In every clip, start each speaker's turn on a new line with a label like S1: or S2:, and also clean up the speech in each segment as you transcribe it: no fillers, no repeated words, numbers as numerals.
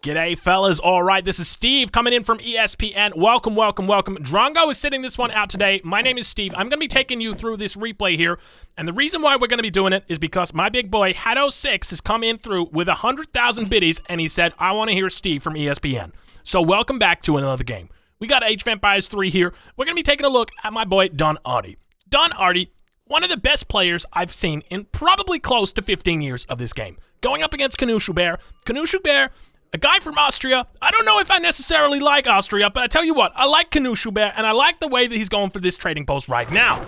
S1: G'day, fellas. All right, this is Steve coming in from ESPN. Welcome, welcome, welcome. Drongo is sitting this one out today. My name is Steve. I'm going to be taking you through this replay here, and the reason why we're going to be doing it is because my big boy, Hatto6, has come in through with 100,000 biddies, and he said, I want to hear Steve from ESPN. So welcome back to another game. We got Age of Empires 3 here. We're going to be taking a look at my boy, Don Artie. Don Artie, one of the best players I've seen in probably close to 15 years of this game. Going up against Knuschuber. Knuschuber, a guy from Austria. I don't know if I necessarily like Austria, but I tell you what, I like Knuschuber, and I like the way that he's going for this trading post right now.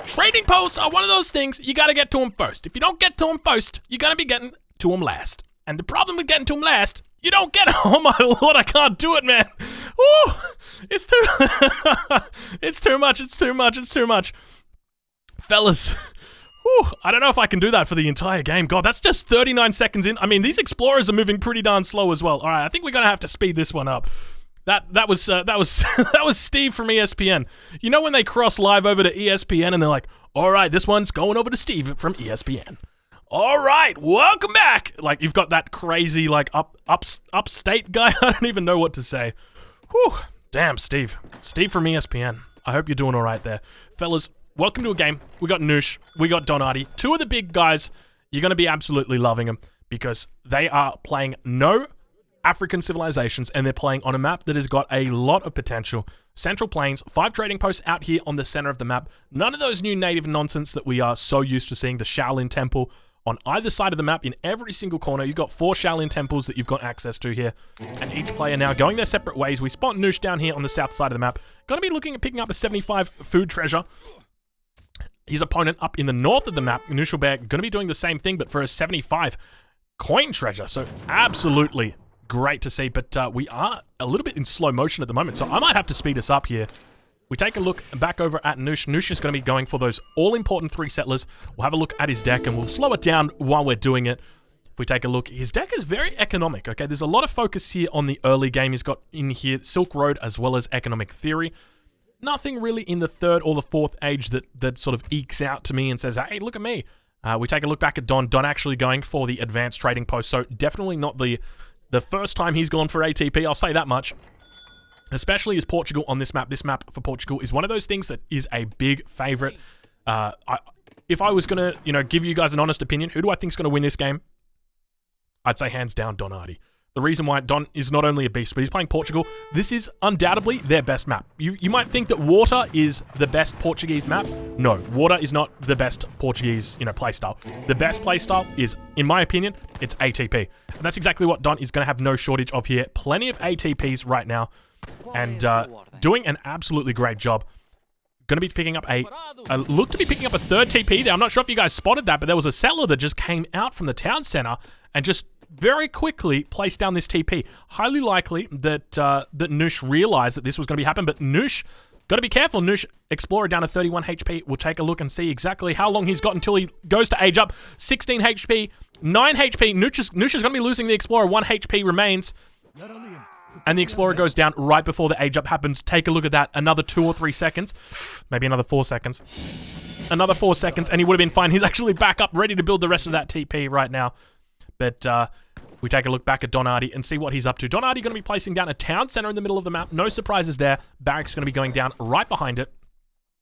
S1: Trading posts are one of those things, you got to get to them first. If you don't get to them first, you're going to be getting to them last. And the problem with getting to them last, you don't get them. Oh my lord, I can't do it, man. Woo! It's too... it's too much, it's too much, it's too much. Fellas... Whew, I don't know if I can do that for the entire game. God, that's just 39 seconds in. I mean, these explorers are moving pretty darn slow as well. All right, I think we're gonna have to speed this one up. That was that was Steve from ESPN. You know when they cross live over to ESPN and they're like, "All right, this one's going over to Steve from ESPN." All right, welcome back. Like you've got that crazy like upstate guy. I don't even know what to say. Whew, damn, Steve from ESPN. I hope you're doing all right there, fellas. Welcome to a game. We got Noosh, we got Don Artie. Two of the big guys. You're going to be absolutely loving them because they are playing no African civilizations and they're playing on a map that has got a lot of potential. Central Plains, 5 trading posts out here on the center of the map. None of those new native nonsense that we are so used to seeing. The Shaolin Temple on either side of the map in every single corner. You've got 4 Shaolin Temples that you've got access to here. And each player now going their separate ways. We spot Noosh down here on the south side of the map. Going to be looking at picking up a 75 food treasure. His opponent up in the north of the map, Knuschuber, going to be doing the same thing, but for a 75 coin treasure. So absolutely great to see, but we are a little bit in slow motion at the moment, so I might have to speed us up here. We take a look back over at Noosh. Noosh is going to be going for those all-important 3 settlers. We'll have a look at his deck, and we'll slow it down while we're doing it. If we take a look, his deck is very economic, okay? There's a lot of focus here on the early game. He's got in here Silk Road as well as Economic Theory. Nothing really in the 3rd or the 4th age that sort of ekes out to me and says, hey, look at me. We take a look back at Don. Don actually going for the advanced trading post, so definitely not the first time he's gone for ATP, I'll say that much. Especially as Portugal on this map. This map for Portugal is one of those things that is a big favorite. If I was going to, give you guys an honest opinion, who do I think is going to win this game? I'd say hands down Don Artie. The reason why Don is not only a beast, but he's playing Portugal. This is undoubtedly their best map. You might think that water is the best Portuguese map. No, water is not the best Portuguese, playstyle. The best playstyle is, in my opinion, it's ATP. And that's exactly what Don is going to have no shortage of here. Plenty of ATPs right now. And doing an absolutely great job. Going to be picking up look to be picking up a 3rd TP there. I'm not sure if you guys spotted that, but there was a settler that just came out from the town center and just very quickly placed down this TP. Highly likely that that Noosh realized that this was going to be happening, but Noosh, got to be careful. Noosh, Explorer down to 31 HP. We'll take a look and see exactly how long he's got until he goes to age up. 16 HP, 9 HP. Noosh is going to be losing the Explorer. 1 HP remains. And the Explorer goes down right before the age up happens. Take a look at that. Another 2 or 3 seconds. Maybe another 4 seconds. Another 4 seconds, and he would have been fine. He's actually back up, ready to build the rest of that TP right now. But we take a look back at Don Artie and see what he's up to. Don Artie going to be placing down a town center in the middle of the map. No surprises there. Barracks going to be going down right behind it.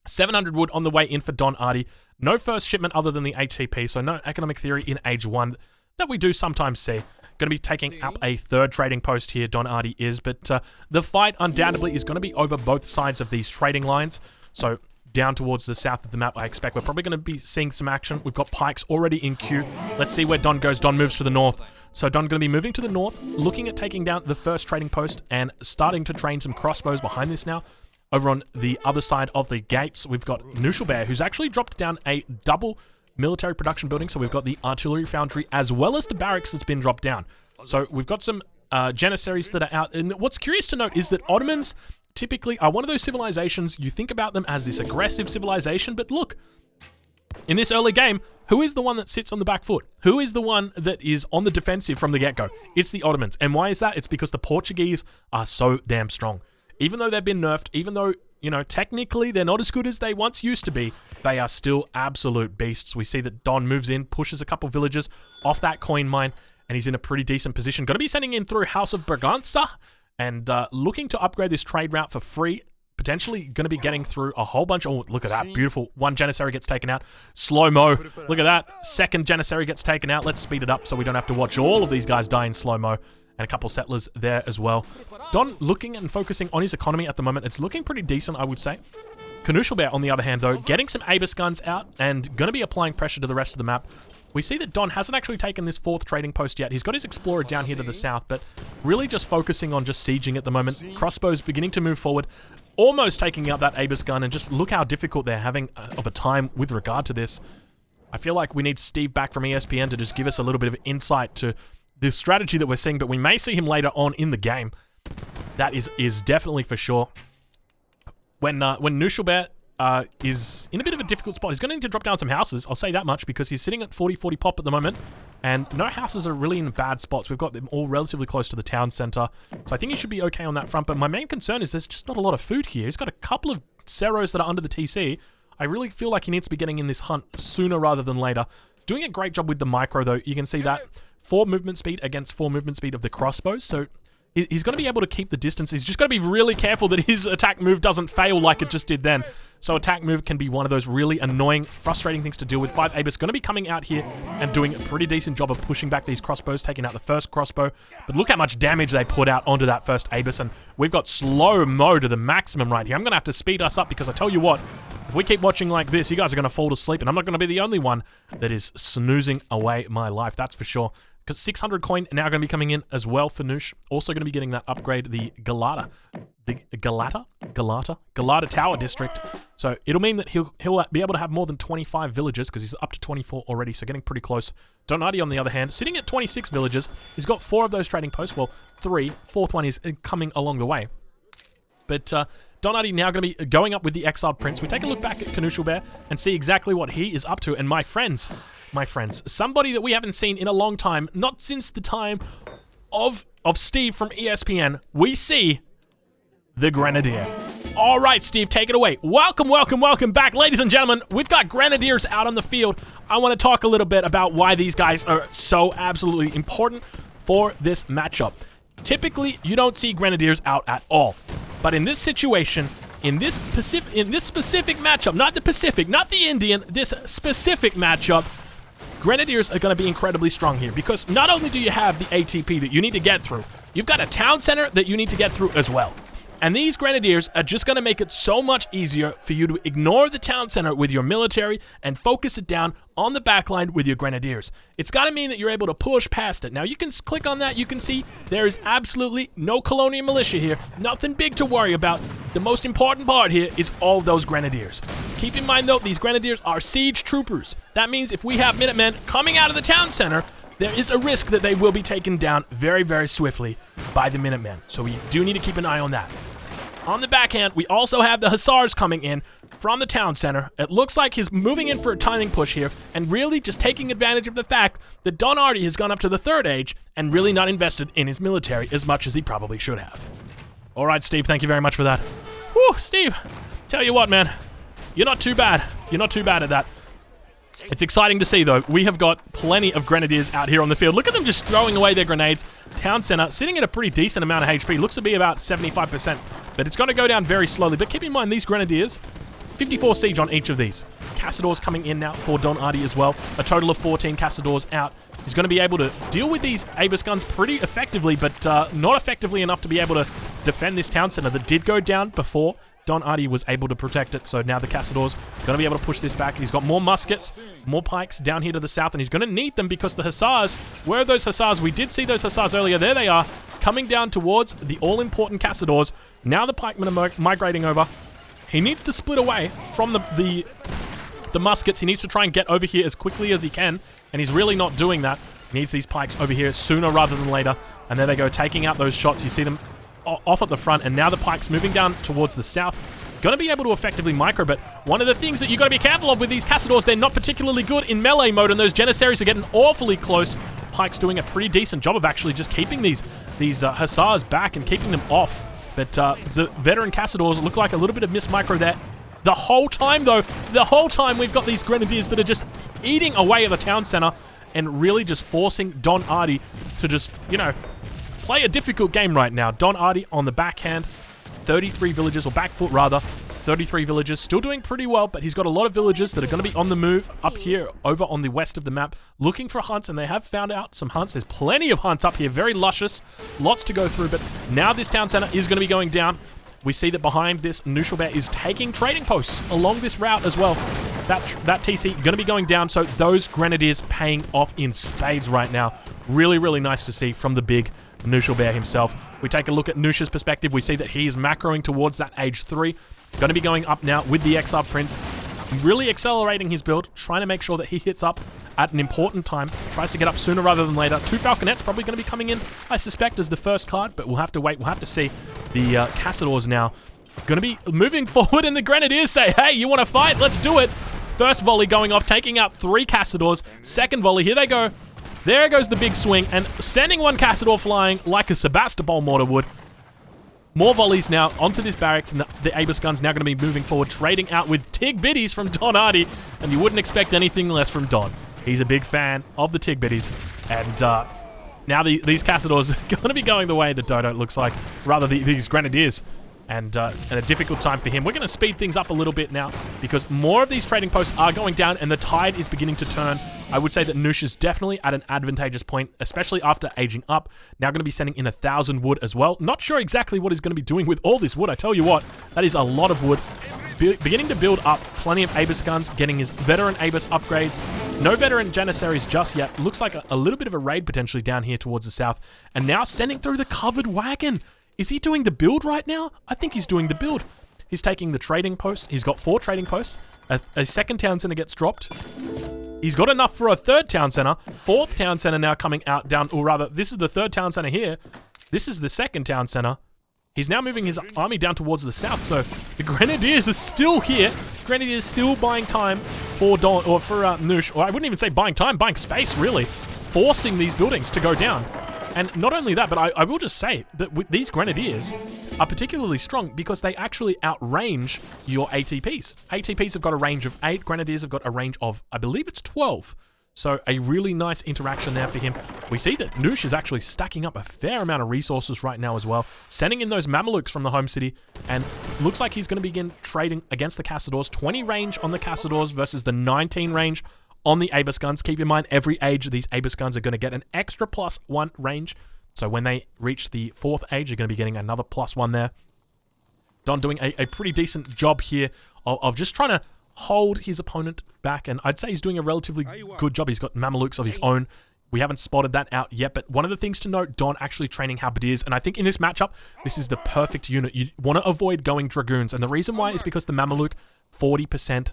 S1: 700 wood on the way in for Don Artie. No first shipment other than the ATP, so no Economic Theory in Age 1 that we do sometimes see. Going to be taking up a 3rd trading post here, Don Artie is, but the fight undoubtedly is going to be over both sides of these trading lines. So down towards the south of the map, I expect we're probably going to be seeing some action. We've got pikes already in queue. Let's see where Don goes. Don moves to the north. So Don going to be moving to the north, looking at taking down the 1st trading post and starting to train some crossbows behind this now. Over on the other side of the gates, we've got Knuschuber, who's actually dropped down a double military production building. So we've got the artillery foundry as well as the barracks that's been dropped down. So we've got some Janissaries that are out. And what's curious to note is that Ottomans typically are one of those civilizations, you think about them as this aggressive civilization, but look, in this early game, who is the one that sits on the back foot? Who is the one that is on the defensive from the get-go? It's the Ottomans. And why is that? It's because the Portuguese are so damn strong. Even though they've been nerfed, even though, technically they're not as good as they once used to be, they are still absolute beasts. We see that Don moves in, pushes a couple villages off that coin mine, and he's in a pretty decent position. Going to be sending in through House of Braganza and looking to upgrade this trade route for free. Potentially going to be getting through a whole bunch. Oh, look at that. Beautiful. One Janissary gets taken out. Slow-mo. Look at that. Second Janissary gets taken out. Let's speed it up so we don't have to watch all of these guys die in slow-mo. And a couple settlers there as well. Don looking and focusing on his economy at the moment. It's looking pretty decent, I would say. Knushelbear, on the other hand, though, getting some Abus guns out and going to be applying pressure to the rest of the map. We see that Don hasn't actually taken this 4th trading post yet. He's got his Explorer down here to the south, but really just focusing on just sieging at the moment. Crossbows beginning to move forward, almost taking out that Abus gun, and just look how difficult they're having of a time with regard to this. I feel like we need Steve back from ESPN to just give us a little bit of insight to this strategy that we're seeing, but we may see him later on in the game. That is definitely for sure. When Knushelbear is in a bit of a difficult spot, he's going to need to drop down some houses, I'll say that much, because he's sitting at 40-40 pop at the moment, and no houses are really in bad spots. We've got them all relatively close to the town center, so I think he should be okay on that front, but my main concern is there's just not a lot of food here. He's got a couple of Ceros that are under the TC. I really feel like he needs to be getting in this hunt sooner rather than later. Doing a great job with the micro, though. You can see that 4 movement speed against 4 movement speed of the crossbows, so he's going to be able to keep the distance. He's just got to be really careful that his attack move doesn't fail like it just did then. So attack move can be one of those really annoying, frustrating things to deal with. 5 Abus going to be coming out here and doing a pretty decent job of pushing back these crossbows, taking out the first crossbow. But look how much damage they put out onto that first Abus, and we've got slow-mo to the maximum right here. I'm going to have to speed us up because I tell you what, if we keep watching like this, you guys are going to fall to sleep, and I'm not going to be the only one that is snoozing away my life, that's for sure. Because 600 coin now going to be coming in as well for Noosh. Also going to be getting that upgrade, the Galata Tower District. So it'll mean that he'll be able to have more than 25 villages because he's up to 24 already, so getting pretty close. Donati, on the other hand, sitting at 26 villages. He's got 4 of those trading posts. Well, 3. 4th one is coming along the way. But Donati now going to be going up with the Exiled Prince. We take a look back at Knushelbear and see exactly what he is up to. And my friends, somebody that we haven't seen in a long time, not since the time of Steve from ESPN, we see the Grenadier. All right, Steve, take it away. Welcome back, ladies and gentlemen. We've got Grenadiers out on the field. I want to talk a little bit about why these guys are so absolutely important for this matchup. Typically, you don't see Grenadiers out at all. But in this situation, in this specific matchup, not the Pacific, not the Indian, this specific matchup, Grenadiers are going to be incredibly strong here because not only do you have the ATP that you need to get through, you've got a town center that you need to get through as well. And these Grenadiers are just going to make it so much easier for you to ignore the town center with your military and focus it down on the backline with your Grenadiers. It's got to mean that you're able to push past it. Now, you can click on that. You can see there is absolutely no colonial militia here. Nothing big to worry about. The most important part here is all those Grenadiers. Keep in mind, though, these Grenadiers are siege troopers. That means if we have Minutemen coming out of the town center, there is a risk that they will be taken down very, very swiftly by the Minutemen. So we do need to keep an eye on that. On the backhand, we also have the Hussars coming in from the town center. It looks like he's moving in for a timing push here and really just taking advantage of the fact that Don Artie has gone up to the 3rd age and really not invested in his military as much as he probably should have. All right, Steve, thank you very much for that. Whew, Steve, tell you what, man, you're not too bad. You're not too bad at that. It's exciting to see, though. We have got plenty of Grenadiers out here on the field. Look at them just throwing away their grenades. Town center sitting at a pretty decent amount of HP. Looks to be about 75%, but it's going to go down very slowly. But keep in mind, these Grenadiers, 54 siege on each of these. Cassadors coming in now for Don Artie as well. A total of 14 Cassadors out. He's going to be able to deal with these Abus guns pretty effectively, but not effectively enough to be able to defend this town center that did go down before Don Artie was able to protect it, so now the Cassadors going to be able to push this back. He's got more muskets, more pikes down here to the south, and he's going to need them because the Hussars, where are those Hussars? We did see those Hussars earlier. There they are, coming down towards the all-important Cassadors. Now the pikemen are migrating over. He needs to split away from the muskets. He needs to try and get over here as quickly as he can, and he's really not doing that. He needs these pikes over here sooner rather than later, and there they go, taking out those shots. You see them off at the front, and now the pikes moving down towards the south. Going to be able to effectively micro, but one of the things that you got to be careful of with these Cassadors, they're not particularly good in melee mode, and those Janissaries are getting awfully close. Pike's doing a pretty decent job of actually just keeping these Hussars back and keeping them off. But the veteran Cassadors look like a little bit of miss micro there. The whole time, though, we've got these Grenadiers that are just eating away at the town center. and really just forcing Don Artie to just, you know, play a difficult game right now. Don Artie on the backhand, 33 villagers, or back foot rather, 33 villagers, still doing pretty well, but he's got a lot of villagers that are going to be on the move up here over on the west of the map, looking for hunts, and they have found out some hunts. There's plenty of hunts up here, very luscious, lots to go through, but now this town center is going to be going down. We see that behind this, Nooshal Bear is taking trading posts along this route as well. That TC going to be going down, so those Grenadiers paying off in spades right now. Really, really nice to see from the big Nooshal Bear himself. We take a look at Nooshal's perspective. We see that he is macroing towards that age 3. Going to be going up now with the XR Prince. Really accelerating his build, trying to make sure that he hits up at an important time. Tries to get up sooner rather than later. 2 Falconets probably going to be coming in, I suspect, as the first card, but we'll have to wait. We'll have to see. The Cassadors now going to be moving forward, and the Grenadiers say, hey, you want to fight? Let's do it. First volley going off, taking out 3 Cassadors. Second volley, here they go. There goes the big swing, and sending 1 Cassador flying like a Sebastopol mortar would. More volleys now onto this barracks, and the Aegis gun's now going to be moving forward, trading out with Tig Biddies from Don Artie, and you wouldn't expect anything less from Don. He's a big fan of the Tig Biddies, and now these Cassadors are going to be going the way that Dodo looks like, rather these Grenadiers, and a difficult time for him. We're going to speed things up a little bit now, because more of these trading posts are going down, and the tide is beginning to turn. I would say that Noosh is definitely at an advantageous point, especially after aging up. Now going to be sending in 1,000 wood as well. Not sure exactly what he's going to be doing with all this wood. I tell you what, that is a lot of wood. Beginning to build up plenty of Aegis guns, getting his veteran Aegis upgrades. No veteran Janissaries just yet. Looks like a little bit of a raid potentially down here towards the south. And now sending through the covered wagon. Is he doing the build right now? I think he's doing the build. He's taking the trading post. He's got 4 trading posts. A second town center gets dropped. He's got enough for a 3rd town center. 4th town center now coming out down, or rather, this is the 3rd town center here. This is the 2nd town center. He's now moving his army down towards the south, so the Grenadiers are still here. Grenadiers still buying time for Don, or for Noosh, or I wouldn't even say buying time, buying space, really. Forcing these buildings to go down. And not only that, but I will just say that these Grenadiers are particularly strong because they actually outrange your ATPs. ATPs have got a range of 8. Grenadiers have got a range of, I believe it's 12. So a really nice interaction there for him. We see that Noosh is actually stacking up a fair amount of resources right now as well. Sending in those Mamelukes from the home city. And looks like he's going to begin trading against the Cassadors. 20 range on the Cassadors versus the 19 range on the Aegis guns. Keep in mind, every age of these Aegis guns are going to get an extra +1 range. So when they reach the 4th age, you're going to be getting another +1 there. Don doing a pretty decent job here of just trying to hold his opponent back. And I'd say he's doing a relatively good job. He's got Mamelukes of his own. We haven't spotted that out yet. But one of the things to note, Don actually training Halberdiers. And I think in this matchup, this is the perfect unit. You want to avoid going Dragoons. And the reason why is because the Mameluke, 40%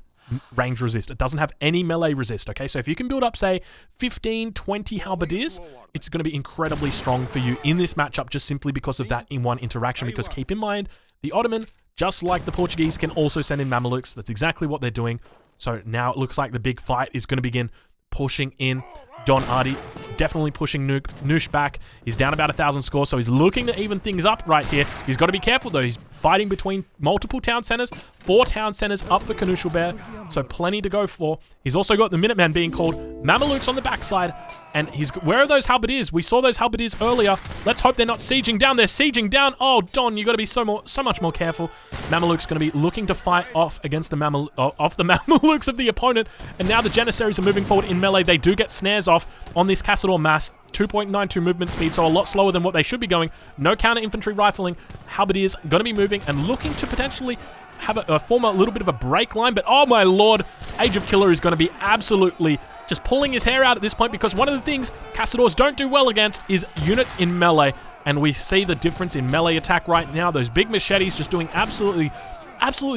S1: range resist. It doesn't have any melee resist, okay? So if you can build up, say, 15, 20 Halberdiers, it's going to be incredibly strong for you in this matchup just simply because of that in one interaction. Because keep in mind, the Ottoman, just like the Portuguese, can also send in Mamelukes. That's exactly what they're doing. So now it looks like the big fight is going to begin pushing in. Don Artie definitely pushing Noosh back. He's down about 1,000 scores, so he's looking to even things up right here. He's got to be careful, though. He's fighting between multiple town centers. 4 town centers up for Nooshal Bear, so plenty to go for. He's also got the Minutemen being called Mamelukes on the backside, and where are those Halberdiers? We saw those Halberdiers earlier. Let's hope they're not sieging down. They're sieging down. Oh, Don, you got to be so much more careful. Mamelukes going to be looking to fight off against the Mamelukes of the opponent, and now the Janissaries are moving forward in melee. They do get snares off on this Cassador mass. 2.92 movement speed, so a lot slower than what they should be going. No counter infantry rifling. Halberdiers going to be moving and looking to potentially have form a little bit of a break line, but oh my lord, Age of Killer is going to be absolutely just pulling his hair out at this point, because one of the things Cassadors don't do well against is units in melee, and we see the difference in melee attack right now. Those big machetes just doing absolutely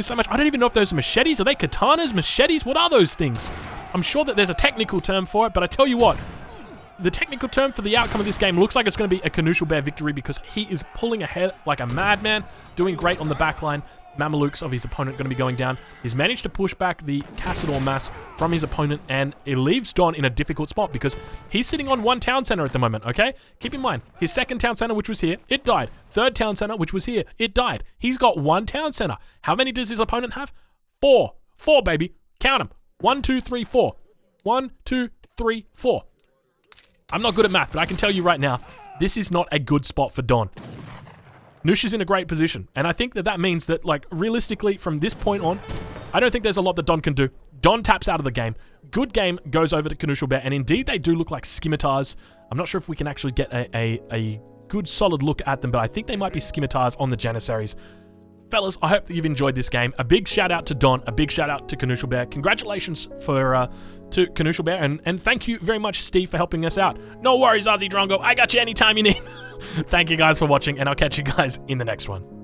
S1: so much. I don't even know if those are machetes. Are they katanas, machetes? What are those things? I'm sure that there's a technical term for it, but I tell you what, the technical term for the outcome of this game looks like it's going to be a Nooshal Bear victory, because he is pulling ahead like a madman, doing great on the backline. Mamelukes of his opponent going to be going down. He's managed to push back the Cassador mass from his opponent, and it leaves Don in a difficult spot because he's sitting on 1 town center at the moment, okay? Keep in mind, his 2nd town center, which was here, it died. 3rd town center, which was here, it died. He's got 1 town center. How many does his opponent have? 4. 4, baby. Count them. 1, 2, 3, 4. 1, 2, 3, 4. I'm not good at math, but I can tell you right now, this is not a good spot for Don. Noosh is in a great position, and I think that that means that, like, realistically, from this point on, I don't think there's a lot that Don can do. Don taps out of the game. Good game goes over to Canushal Bear, and indeed they do look like scimitars. I'm not sure if we can actually get a good solid look at them, but I think they might be scimitars on the Janissaries. Fellas, I hope that you've enjoyed this game. A big shout out to Don, a big shout out to Canushal Bear. Congratulations to Canushal Bear, and thank you very much, Steve, for helping us out. No worries, Aussie Drongo. I got you anytime you need. Thank you guys for watching, and I'll catch you guys in the next one.